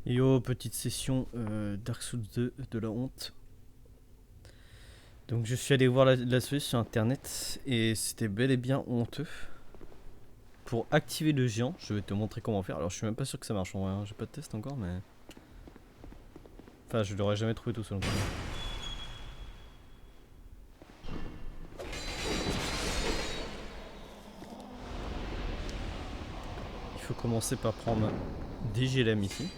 Yo, petite session Dark Souls 2 de la honte. Donc je suis allé voir la solution sur internet et c'était bel et bien honteux. Pour activer le géant, je vais te montrer comment faire. Alors je suis même pas sûr que ça marche en vrai, hein. J'ai pas de test encore mais... Enfin je l'aurais jamais trouvé tout seul. Il faut commencer par prendre des GLM ici.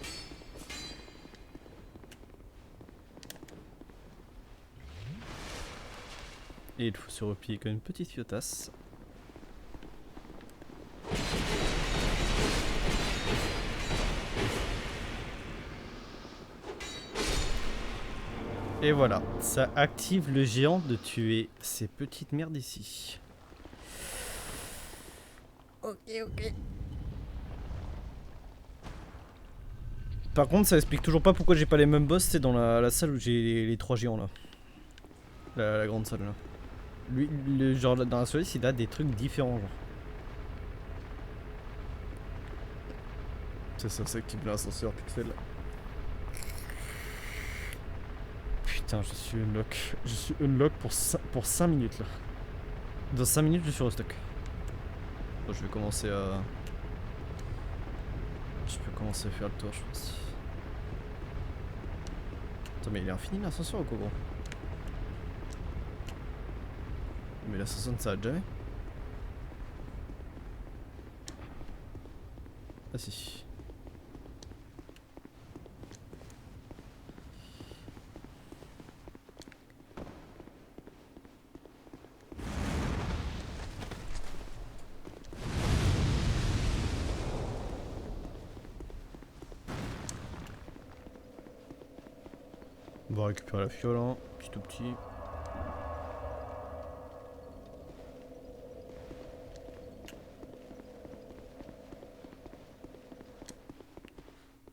Et il faut se replier comme une petite fiotasse. Et voilà, ça active le géant de tuer ces petites merdes ici. Ok. Par contre, ça explique toujours pas pourquoi j'ai pas les mêmes boss, c'est dans la salle où j'ai les trois géants là. La grande salle là. Lui, genre dans la Solis, il a des trucs différents genre. C'est ça qui me l'ascenseur pixel. Putain, je suis unlock. Je suis unlock pour 5 minutes là. Dans 5 minutes, je suis restock. Bon, je vais commencer à... Je peux commencer à faire le tour, je pense. Attends, mais il est infini l'ascenseur ou quoi, gros? Mais l'ascenseur ne s'arrête jamais. Ah si. On va récupérer la fiole, hein, petit ou petit.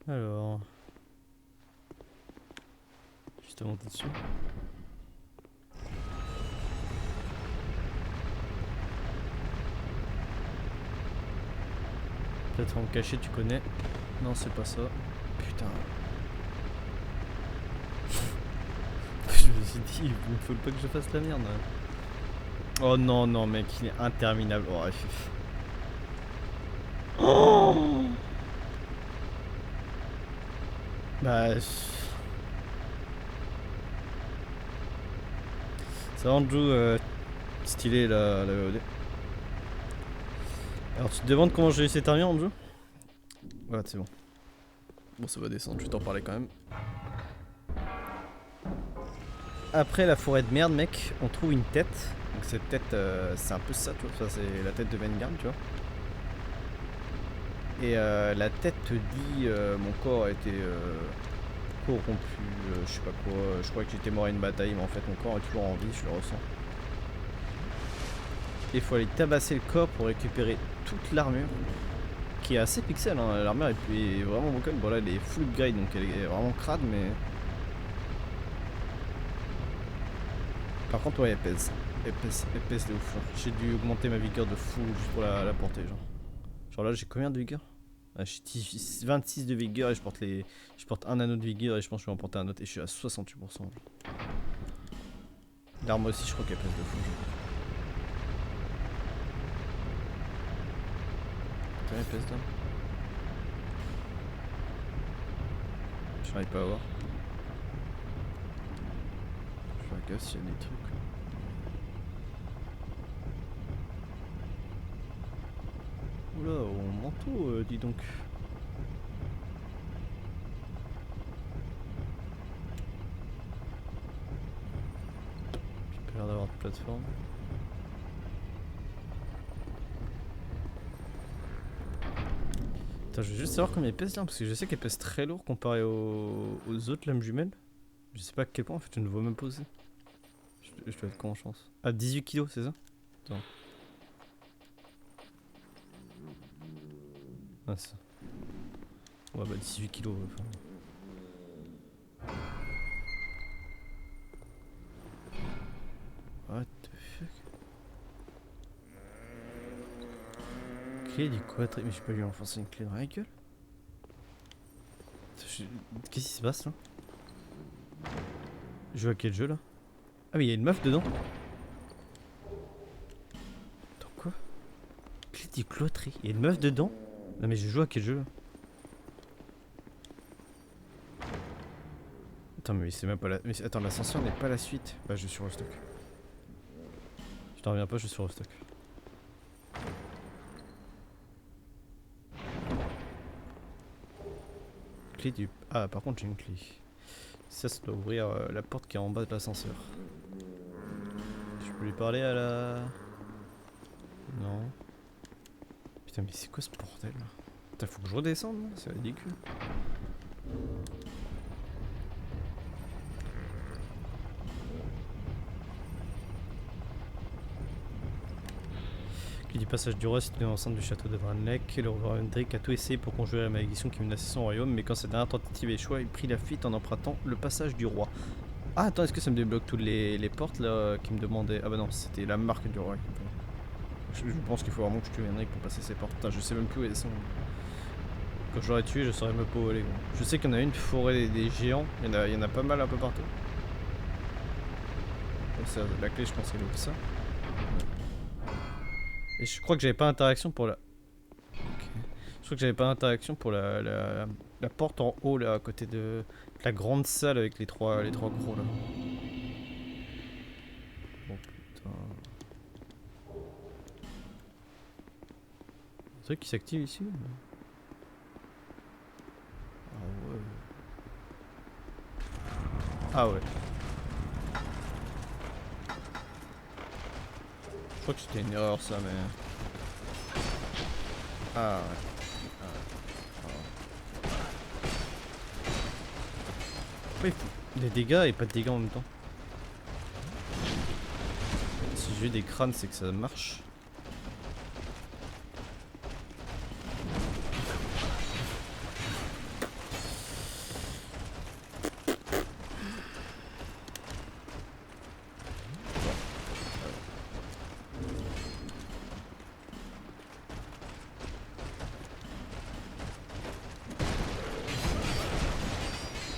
Alors... Juste à monter dessus. Peut-être en me cacher, tu connais. Non, c'est pas ça. Putain. Je me suis dit, il faut pas que je fasse la merde. Oh non, non, mec, il est interminable. Oh, FF. Oh bah. Ça va, Andrew, stylé la VOD. Alors, tu te demandes comment j'ai laissé terminer, Andrew? Ouais, c'est bon. Bon, ça va descendre, je vais t'en parler quand même. Après la forêt de merde, mec, on trouve une tête. Donc, cette tête, c'est un peu ça, tu vois. Ça, c'est la tête de Vanguard, tu vois. Et la tête te dit mon corps a été corrompu, je sais pas quoi. Je crois que j'étais mort à une bataille, mais en fait, mon corps est toujours en vie, je le ressens. Il faut aller tabasser le corps pour récupérer toute l'armure. Qui est assez pixel, hein. L'armure est vraiment broken. Bon, là, elle est full upgrade, donc elle est vraiment crade, mais. Par contre, ouais, elle pèse. Elle pèse de ouf. J'ai dû augmenter ma vigueur de fou juste pour la porter, genre. Genre là, j'ai combien de vigueur? Ah, j'ai 26 de vigueur et je porte un anneau de vigueur et je pense que je vais en porter un autre et je suis à 68%. L'arme aussi, je crois qu'elle pèse de fou. Combien elle pèse là? Je n'arrive pas à voir. Je fais gaffe s'il y a des trucs. Oula, mon manteau, dis donc. J'ai pas l'air d'avoir de plateforme. Attends, je veux juste savoir combien elle pèse là, parce que je sais qu'elle pèse très lourd comparé aux autres lames jumelles. Je sais pas à quel point, en fait, je ne vois même pas aussi. Je dois être con en chance. Ah, 18 kilos, c'est ça? Attends. Ah, ça. Ouais, bah 18 kilos. Enfin. What the fuck? Clé du quadri. Mais j'ai pas lui enfoncer une clé dans la gueule? Je Qu'est-ce qui se passe là? Je joue à quel jeu là? Ah mais il y a une meuf dedans. Attends quoi? Clé du cloîtré. Il y a une meuf dedans? Non mais je joue à quel jeu là? Attends mais c'est même pas la... Mais attends, l'ascenseur n'est pas la suite. Bah je suis restock. Je t'en reviens pas, je suis restock. Clé du... Ah par contre j'ai une clé. Ça doit ouvrir la porte qui est en bas de l'ascenseur. Je peux lui parler à la... Non. Putain mais c'est quoi ce bordel là? Putain faut que je redescende, c'est ridicule. Clé du passage du roi situé dans l'enceinte du château de Branlec. Le roi Hendrik a tout essayé pour conjurer la malédiction qui menaçait son royaume, mais quand sa dernière tentative échoua, il prit la fuite en empruntant le passage du roi. Ah attends, est-ce que ça me débloque toutes les portes là qui me demandaient... Ah bah non, c'était la marque du roi. Je pense qu'il faut vraiment que je tue Hendrik pour passer ces portes. Putain, je sais même plus où elles sont. Quand je l'aurais tué, je saurais même pas où aller. Je sais qu'il y en a une forêt des géants, il y en a pas mal un peu partout. Donc la clé, je pense qu'elle ouvre ça. Et je crois que j'avais pas interaction pour la... Okay. Je crois que j'avais pas interaction pour la porte en haut là, à côté de la grande salle avec les trois gros là. Oh putain. Un truc qui s'active ici? Ah ouais. Ah ouais. Je crois que c'était une erreur ça, mais... Ah ouais. Pourquoi il faut des dégâts et pas de dégâts en même temps? Si j'ai des crânes, c'est que ça marche.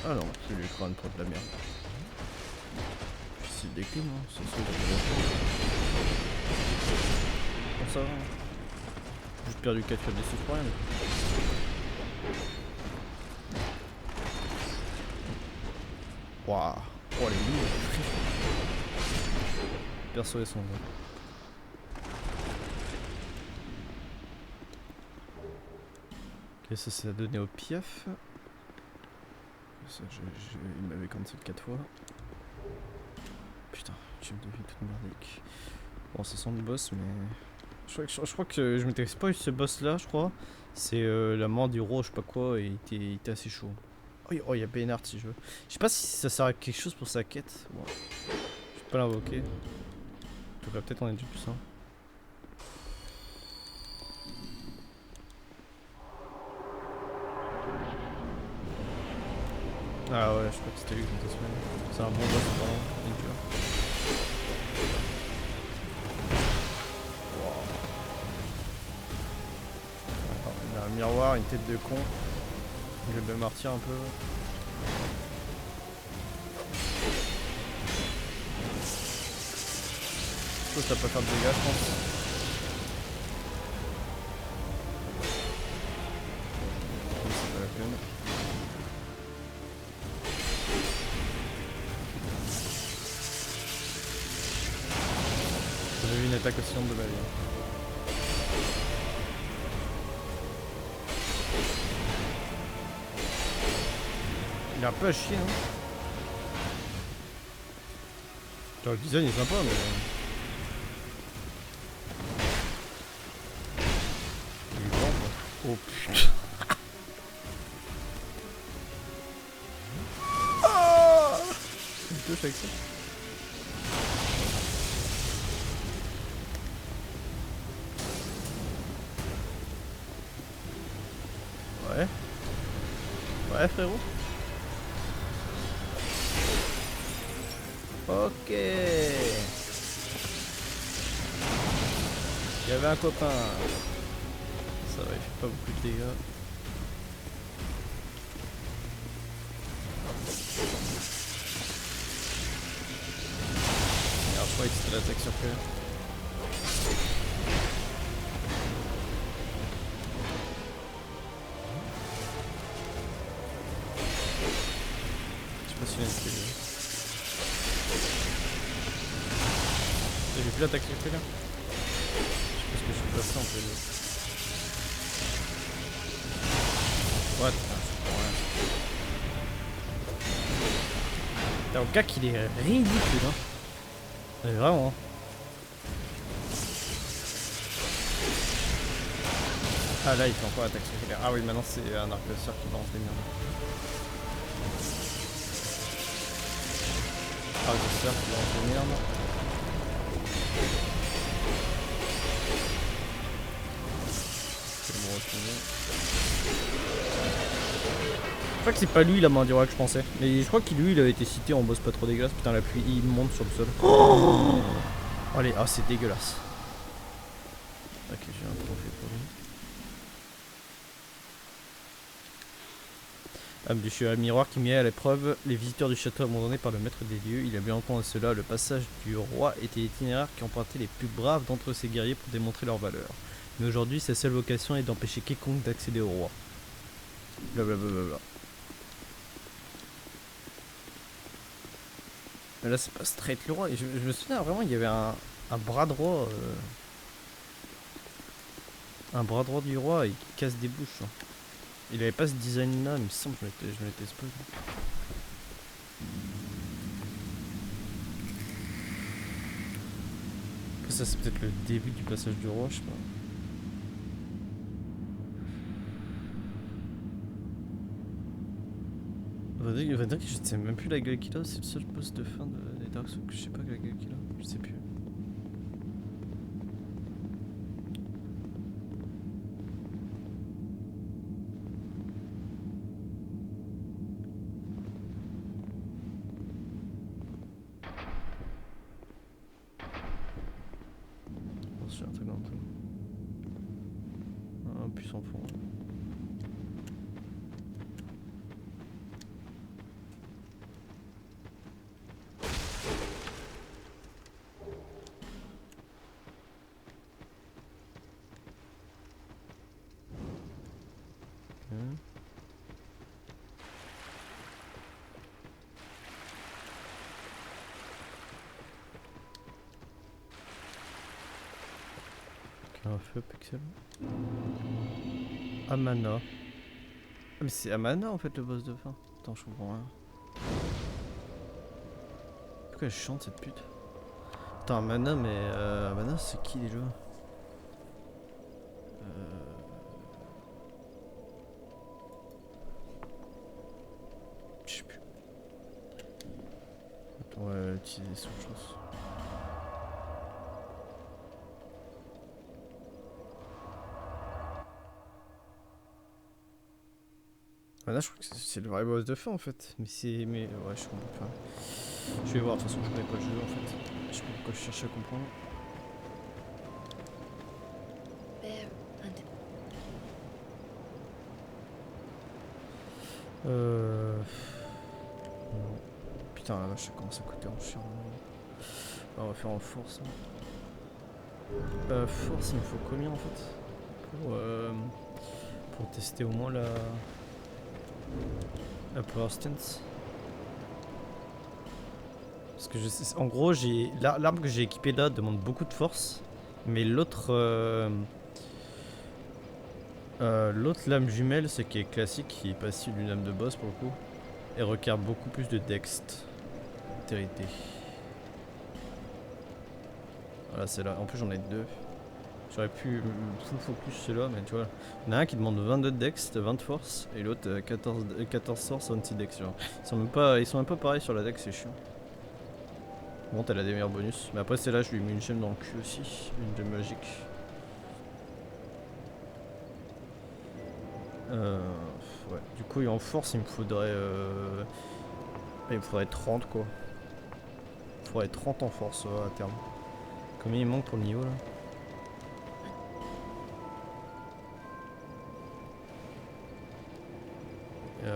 Ah non, c'est le crâne pour de la merde. C'est des clés, non? C'est ça. Bon, ça va. J'ai juste perdu 4 fioles de souffle pour rien. Waouh. Oh les loups. Perso et son gars. Ok, ça c'est à donner au piaf. Ça, il m'avait cancel 4 fois. Putain, je me deviens toute merdique. Bon, ça sent le boss, mais... Je crois que je m'intéresse pas à ce boss là, je crois. C'est la main du roi, je sais pas quoi, et il était assez chaud. Oh, il y a Bénard si je veux. Je sais pas si ça sert à quelque chose pour sa quête. Bon. Je vais pas l'invoquer. En tout cas, peut-être on est du plus simple. Ah ouais, je crois que c'était lui qui était semaine. C'est un bon boss, vraiment. Il est dur. Il a un miroir, une tête de con. Je vais me martyr un peu. Je pense que ça peut faire de dégâts, je pense. C'est pas la peine. J'ai vu une attaque aussi longue de ma vie. Il est un peu à chier, hein. Genre, le design est sympa, mais... Il est grand, quoi. Oh putain. Ah, il me touche avec ça. Ouais. Ouais, frérot. Ok. Il y avait un copain. Ça va, il fait pas beaucoup de dégâts. l'attaque circulaire. Je sais pas s'il y a une escalier. J'ai plus l'attaque circulaire. Je sais pas ce que je suis passé entre les deux. What? Putain, je comprends rien. Putain, au cac, il est ridicule, hein. Mais vraiment. Ah là, il fait encore l'attaque circulaire. Ah oui, maintenant c'est un arc-sœur qui balance des merdes. Arc-sœur qui balance des merdes. Je crois que c'est pas lui la main du roi que je pensais. Mais je crois que lui il avait été cité en boss pas trop dégueulasse. Putain la pluie il monte sur le sol. Oh allez, ah c'est dégueulasse. Ok j'ai un trophée pour lui. Je suis un miroir qui met à l'épreuve les visiteurs du château abandonné par le maître des lieux. Il a bien entendu cela, le passage du roi était l'itinéraire qui empruntait les plus braves d'entre ses guerriers pour démontrer leur valeur. Mais aujourd'hui, sa seule vocation est d'empêcher quiconque d'accéder au roi. Blablabla. Mais là, c'est pas straight le roi. Et je me souviens vraiment, il y avait un bras droit. Un bras droit du roi et qui casse des bouches. Hein. Il avait pas ce design là, mais il me semble que je me l'étais spoil. Ça, c'est peut-être le début du passage du roi, je sais pas. Il va dire que je sais même plus la gueule qu'il a, c'est le seul boss de fin des Dark Souls que je sais pas la gueule qu'il a, je sais plus. Oh, j'ai un truc dans le tout. Un puissant fond. Un feu pixel. Amana. Ah mais c'est Amana en fait le boss de fin. Attends je comprends rien. Pourquoi elle chante cette pute? Attends Amana mais Amana c'est qui déjà? Je sais plus. Attends on va utiliser son chance. Là je crois que c'est le vrai boss de fin en fait. Mais c'est. Mais ouais je comprends pas. Je vais voir, de toute façon je connais pas le jeu en fait. Je sais pas pourquoi je cherche à comprendre. Non. Putain la vache ça commence à coûter en cher. On va faire en force. Force il me faut combien en fait pour tester au moins la power stance. Parce que je sais, en gros j'ai l'arme que j'ai équipée là demande beaucoup de force, mais l'autre lame jumelle, c'est qui est classique, qui est passive d'une lame de boss pour le coup, et requiert beaucoup plus de dextérité. Voilà c'est là. En plus j'en ai deux. J'aurais pu full focus celui-là, mais tu vois, il y en a un qui demande 22 de dex, 20 de force, et l'autre 14 force, 26 dex. Genre. Ils sont même pas pareils sur la dex, c'est chiant. Bon, t'as la des meilleurs bonus, mais après celle-là, je lui ai mis une gemme dans le cul aussi, une gemme magique. Ouais. Du coup, en force, il me faudrait 30 quoi. Il me faudrait 30 en force à terme. Combien il manque pour le niveau là?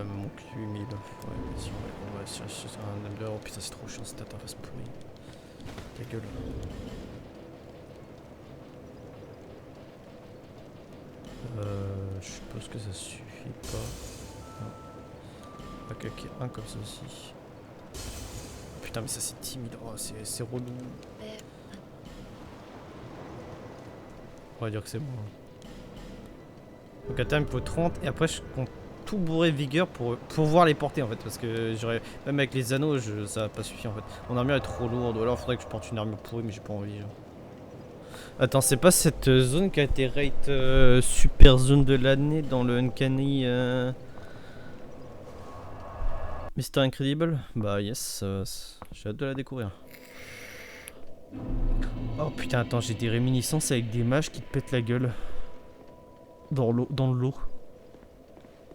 Manque 8000. Ouais, si on va chercher un number. Oh putain, c'est trop chiant cette interface pourrie. la gueule. Je suppose que ça suffit pas. Non. Pas claquer un comme ça aussi. Putain mais ça c'est timide, oh c'est relou. On va dire que c'est bon. Donc à terme il faut 30 et après je compte tout bourrer de vigueur pour pouvoir les porter en fait. Parce que j'aurais, même avec les anneaux ça va pas suffire en fait. Mon armure est trop lourde ou alors faudrait que je porte une armure pourrie mais j'ai pas envie. Genre. Attends, c'est pas cette zone qui a été rate super zone de l'année dans le Uncanny Mister Incredible? Bah yes, j'ai hâte de la découvrir. Oh putain, attends, j'ai des réminiscences avec des mages qui te pètent la gueule. Dans l'eau, dans le lot.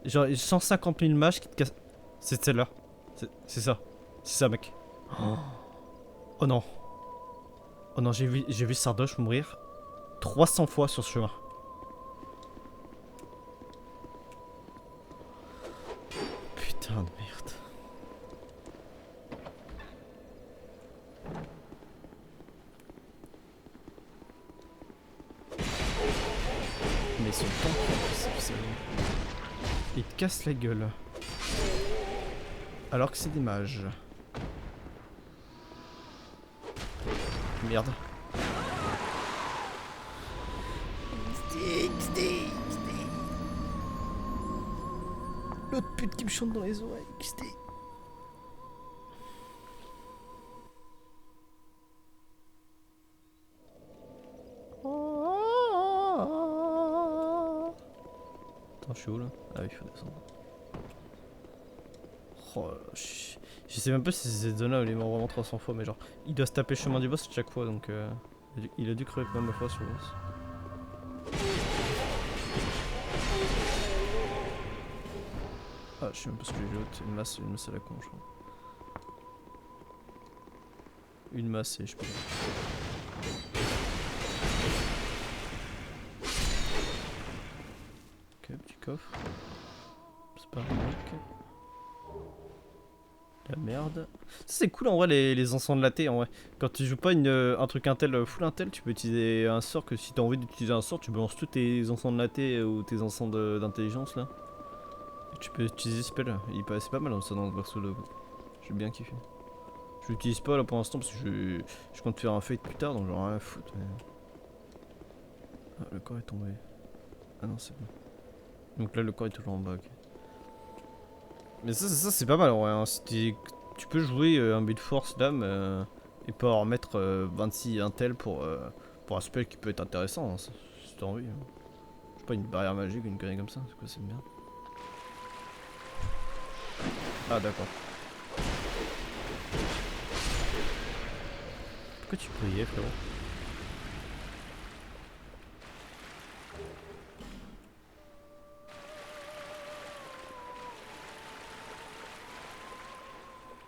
Genre 150 000 mages qui te cassent. C'est celle-là. C'est ça. C'est ça, mec. Oh non. Oh non, j'ai vu Sardoche mourir 300 fois sur ce chemin. Putain de merde. Mais son temps, c'est il te casse la gueule. Alors que c'est des mages. Merde. L'autre pute qui me chante dans les oreilles. Attends, je suis où là? Ah oui, il faut descendre. Oh, je sais même pas si c'est cette zone là où il est mort vraiment 300 fois, mais genre, il doit se taper le chemin du boss chaque fois donc il a dû crever plein de fois sur le boss. Ah, je sais même pas ce que j'ai l'autre. Une masse à la con, je crois. Une masse et je peux. Ok, petit coffre. C'est pas un mec. La merde. C'est cool en vrai les encens de la thé en vrai. Quand tu joues pas un truc intel full intel, tu peux utiliser un sort que si t'as envie d'utiliser un sort, tu balances tous tes encens de la thé ou tes encens d'intelligence là. Et tu peux utiliser spell. C'est pas mal hein, ça dans le perso là. J'ai bien kiffé. Je l'utilise pas là pour l'instant parce que je compte faire un fade plus tard donc j'en ai rien à foutre. Mais... Ah, le corps est tombé. Ah non, c'est bon. Donc là, le corps est toujours en bas. Okay. Mais ça c'est pas mal en vrai. Hein. Si tu peux jouer un build force d'âme et pas en remettre 26 intel pour un spell qui peut être intéressant. Hein, si t'as envie. Hein. Je sais pas, une barrière magique, une connerie comme ça. C'est quoi, c'est bien. Ah, d'accord. Pourquoi tu peux y aller, frérot?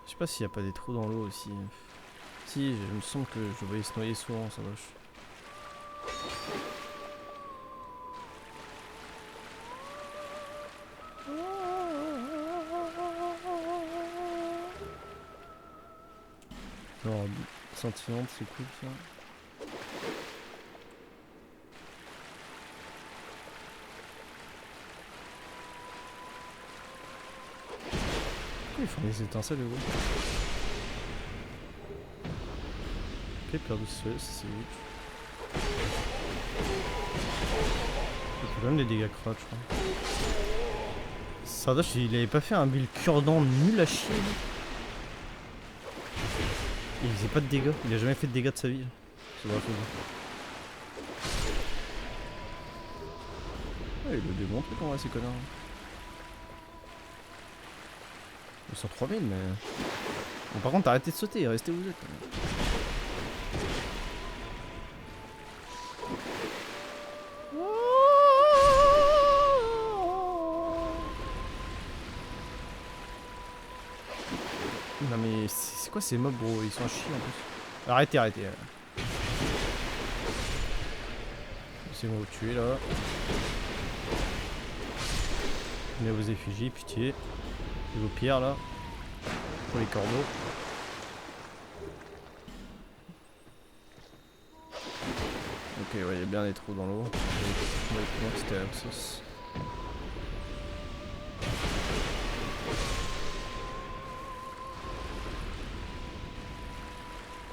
Je sais pas s'il y a pas des trous dans l'eau aussi. Si, je me sens que je voyais se noyer souvent, ça vache. Genre, sentiment, c'est cool ça. Pourquoi ils font des étincelles, gros? Ok, peur de ce c'est vite. Il fait quand même des dégâts crotch, je crois. Sardoche, il avait pas fait un build cure-dent nul à chier. Il faisait pas de dégâts, il a jamais fait de dégâts de sa vie. C'est vrai, il a démontré qu'on va ces connards. Ils sont 3000 mais... Bon par contre arrêtez de sauter, restez où vous êtes. Non mais c'est quoi ces mobs gros, ils sont à chier en plus. Arrêtez. C'est bon, vous tuer là. Venez vos effigies, pitié. Et vos pierres, là. Pour les corbeaux. Ok, ouais, il y a bien des trous dans l'eau. Ouais, c'était la sauce.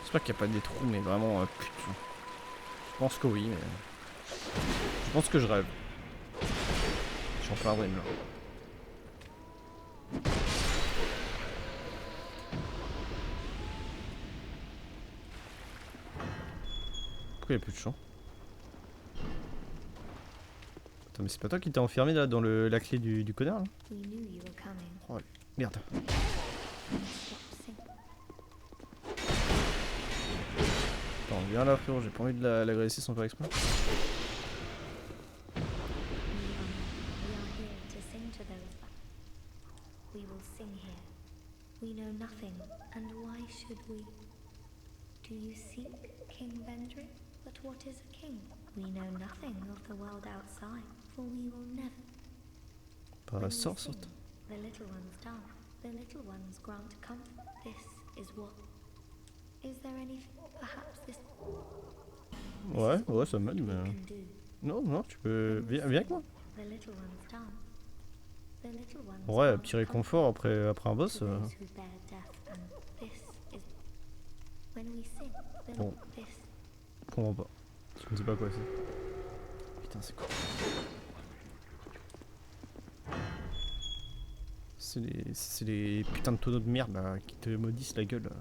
J'espère qu'il n'y a pas des trous, mais vraiment putain. Je pense que oui, mais. Je pense que je rêve. Je suis en plein dream là. Pourquoi il n'y a plus de champ? Attends, mais c'est pas toi qui t'es enfermé là dans la clé du connard là? Oh merde. Attends, viens là frérot, j'ai pas envie de l'agresser sans faire exprès. We know nothing, and why should we? Do you seek King Vendrick? But what is a king? We know nothing of the world outside, for we will never. Bah sors, saute. The little ones die. The little ones grant comfort. This is what. Is there anything? Perhaps this. Ouais, ouais, ça m'aide, mais. Non, non, tu peux. Viens avec moi. The little ones die. Ouais, petit réconfort après un boss. Bon. Je comprends pas. Je ne sais pas quoi c'est. Putain, c'est quoi? C'est les putains de tonneaux de merde là, qui te maudissent la gueule.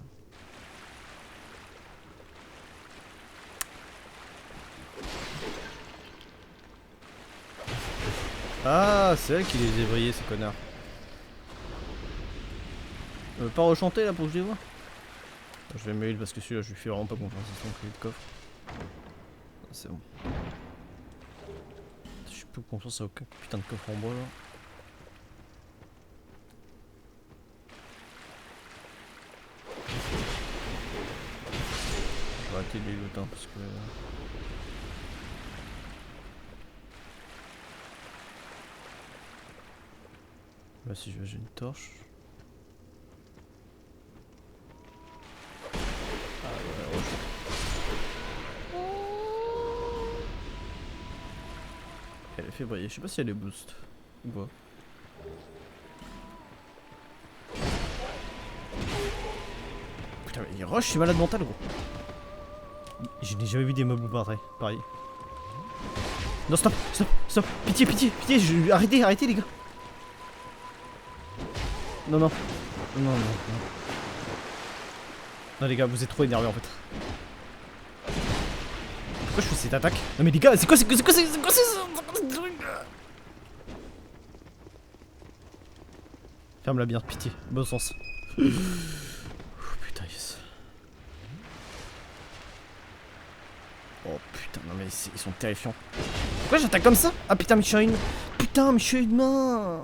Ah, c'est elle qui les évrayait, ces connards. Pas rechanter là pour que je les vois. Je vais me heal parce que celui-là je lui fais vraiment pas confiance, c'est son clé de coffre. C'est bon. Je suis plus confiance à aucun putain de coffre en bois là. Je vais arrêter de les loot parce que... Là si je veux j'ai une torche. Ah ouais, elle est fait briller, je sais pas si elle est boost ou pas. Putain mais il rush, je suis malade mental gros. Je n'ai jamais vu des mobs pareil. Non stop, stop, stop, pitié, pitié, pitié, arrêtez, arrêtez les gars. Non, non. Non, non, non. Non, les gars, vous êtes trop énervés en fait. Pourquoi je fais cette attaque? Non, mais les gars, c'est quoi ce truc? Ferme-la bien, pitié. Bon sens. Putain, yes. Oh putain, non, mais ils sont terrifiants. Pourquoi j'attaque comme ça? Ah putain, mais je suis une. Putain, mais je suis une main.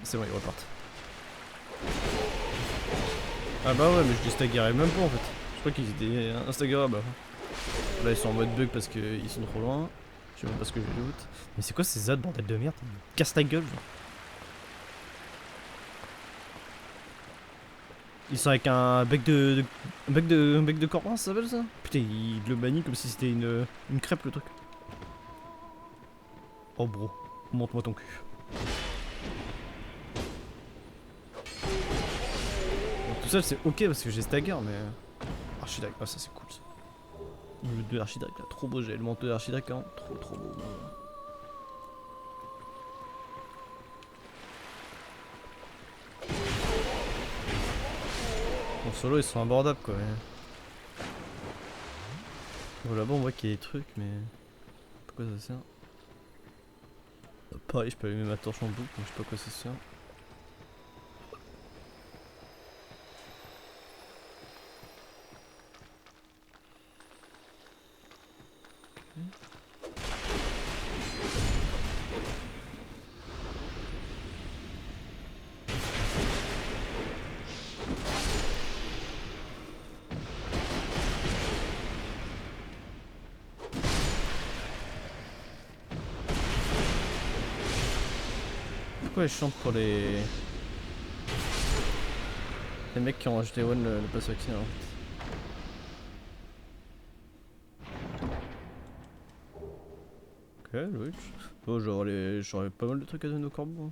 C'est bon, ils repartent. Ah bah ouais, mais je les staggerais même pas en fait. Je crois qu'ils étaient instaggrables. Là ils sont en mode bug parce qu'ils sont trop loin. Je sais même pas ce que je loot. Mais c'est quoi ces ZAD bordel de merde? Casse ta gueule genre. Ils sont avec un bec de corbin, ça s'appelle ça? Putain, il le bannit comme si c'était une crêpe le truc. Oh bro, montre-moi ton cul. Tout seul c'est ok parce que j'ai stagger mais... Archidrake, ah ça c'est cool ça. Le 2 Archidrake là, trop beau, j'ai le manteau d'Archidrake hein. Trop beau. En solo ils sont abordables quoi. Bon là-bas on voit qu'il y a des trucs mais... Pourquoi ça sert? Pareil je peux allumer ma torche en boucle mais je sais pas quoi ça sert. Pourquoi je chante pour les mecs qui ont rajouté one le pass vaccin en fait. Ok, oui. Oh, j'aurais pas mal de trucs à donner au corbeau. Hein.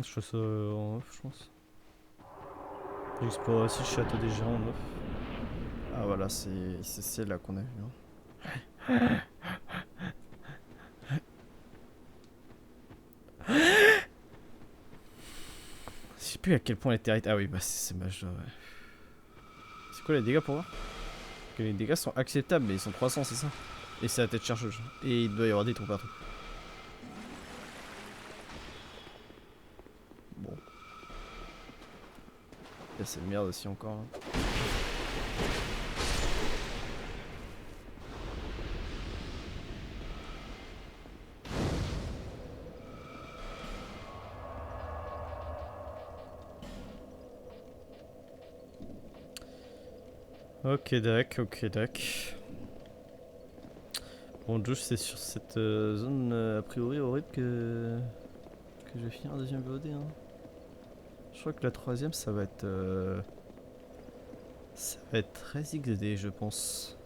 Je fais ça en off, je pense. J'explore aussi le château des géants en off. Ah voilà, c'est là qu'on a vu. Hein. Je sais plus à quel point elle était arrêtée. Ah oui, bah c'est mage là, ouais. C'est quoi les dégâts pour voir? Que les dégâts sont acceptables, mais ils sont 300, c'est ça? Et c'est la tête chercheuse. Et il doit y avoir des trous partout. Bon. Il y a cette merde aussi encore. Hein. Ok, dac. Bon, Josh, c'est sur cette zone a priori horrible que je vais finir la deuxième VOD. Hein. Je crois que la troisième, ça va être très XD, je pense.